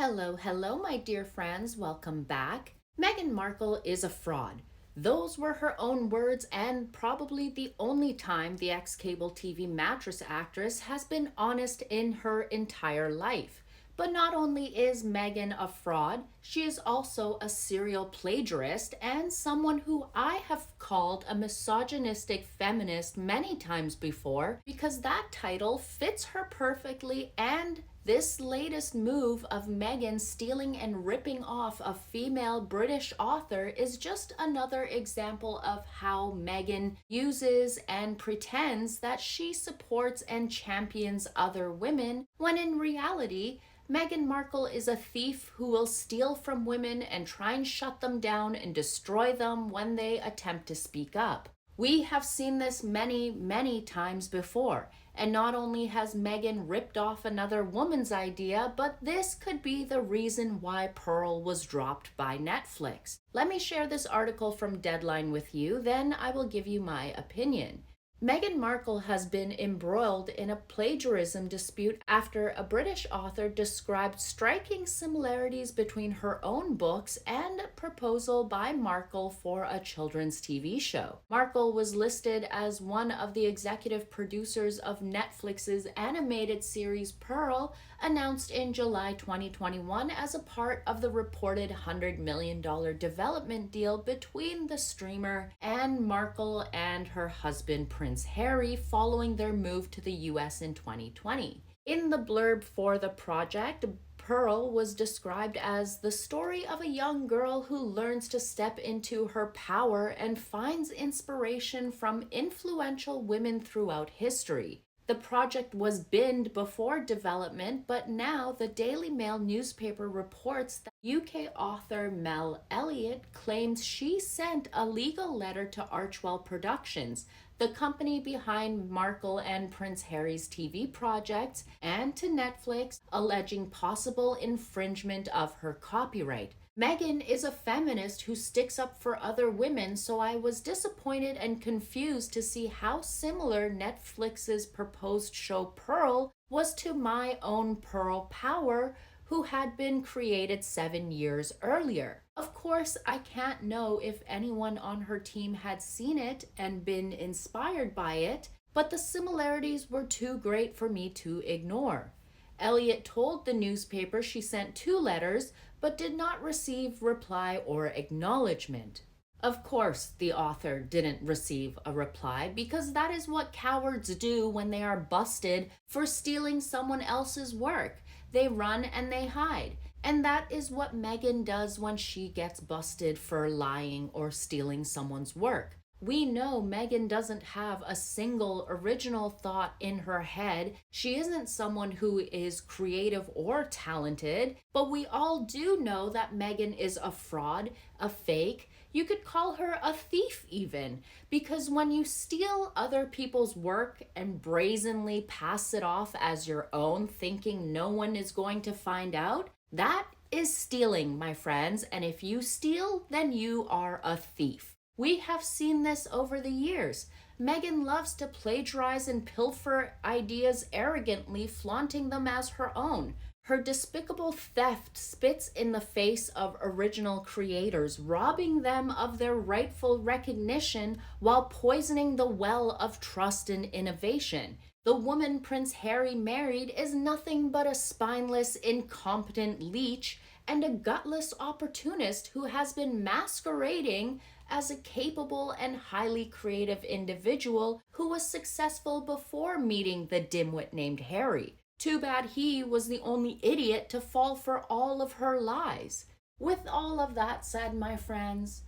Hello, my dear friends. Welcome back. Meghan Markle is a fraud. Those were her own words, and probably the only time the ex-cable TV mattress actress has been honest in her entire life. But not only is Meghan a fraud, she is also a serial plagiarist and someone who I have called a misogynistic feminist many times before because that title fits her perfectly, and this latest move of Meghan stealing and ripping off a female British author is just another example of how Meghan uses and pretends that she supports and champions other women, when in reality, Meghan Markle is a thief who will steal from women and try and shut them down and destroy them when they attempt to speak up. We have seen this many times before, and not only has Meghan ripped off another woman's idea, but this could be the reason why Pearl was dropped by Netflix. Let me share this article from Deadline with you, then I will give you my opinion. Meghan Markle has been embroiled in a plagiarism dispute after a British author described striking similarities between her own books and a proposal by Markle for a children's TV show. Markle was listed as one of the executive producers of Netflix's animated series Pearl, announced in July 2021 as a part of the reported $100 million development deal between the streamer and Markle and her husband Prince Harry following their move to the US in 2020. In the blurb for the project, Pearl was described as the story of a young girl who learns to step into her power and finds inspiration from influential women throughout history. The project was binned before development, but now the Daily Mail newspaper reports that UK author Mel Elliott claims she sent a legal letter to Archwell Productions, the company behind Markle and Prince Harry's TV projects, and to Netflix, alleging possible infringement of her copyright. Meghan is a feminist who sticks up for other women, so I was disappointed and confused to see how similar Netflix's proposed show Pearl was to my own Pearl Power, who had been created 7 years earlier. Of course, I can't know if anyone on her team had seen it and been inspired by it, but the similarities were too great for me to ignore. Elliott told the newspaper she sent 2 letters, but did not receive reply or acknowledgement. Of course, the author didn't receive a reply because that is what cowards do when they are busted for stealing someone else's work. They run and they hide. And that is what Meghan does when she gets busted for lying or stealing someone's work. We know Meghan doesn't have a single original thought in her head. She isn't someone who is creative or talented, but we all do know that Meghan is a fraud, a fake. You could call her a thief even, because when you steal other people's work and brazenly pass it off as your own, thinking no one is going to find out, that is stealing, my friends. And if you steal, then you are a thief. We have seen this over the years. Meghan loves to plagiarize and pilfer ideas arrogantly, flaunting them as her own. Her despicable theft spits in the face of original creators, robbing them of their rightful recognition while poisoning the well of trust and innovation. The woman Prince Harry married is nothing but a spineless, incompetent leech and a gutless opportunist who has been masquerading as a capable and highly creative individual who was successful before meeting the dimwit named Harry. Too bad he was the only idiot to fall for all of her lies. With all of that said, my friends,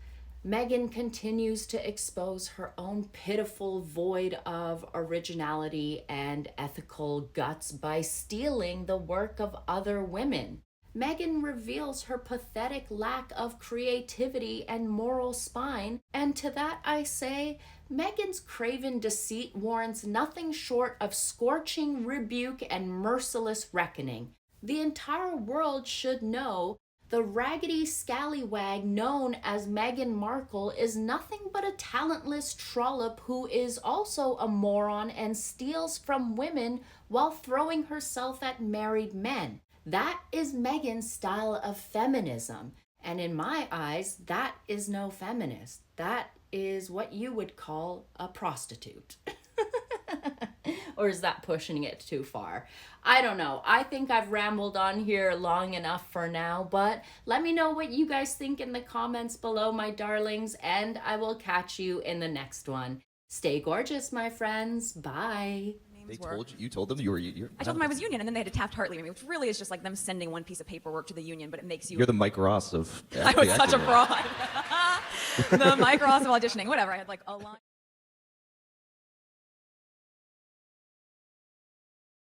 Meghan continues to expose her own pitiful void of originality and ethical guts by stealing the work of other women. Meghan reveals her pathetic lack of creativity and moral spine, and to that I say, Meghan's craven deceit warrants nothing short of scorching rebuke and merciless reckoning. The entire world should know the raggedy scallywag known as Meghan Markle is nothing but a talentless trollop who is also a moron and steals from women while throwing herself at married men. That is Meghan's style of feminism. And in my eyes, that is no feminist. That is what you would call a prostitute. Or is that pushing it too far? I don't know. I think I've rambled on here long enough for now, but let me know what you guys think in the comments below, my darlings, and I will catch you in the next one. Stay gorgeous, my friends. Bye. You told them you were. I told them I was union, and then they had to Taft-Hartley me, which really is just like them sending one piece of paperwork to the union, but it makes you. You're the Mike Ross of. I was such a fraud. The Mike Ross of auditioning, whatever. I had like a line.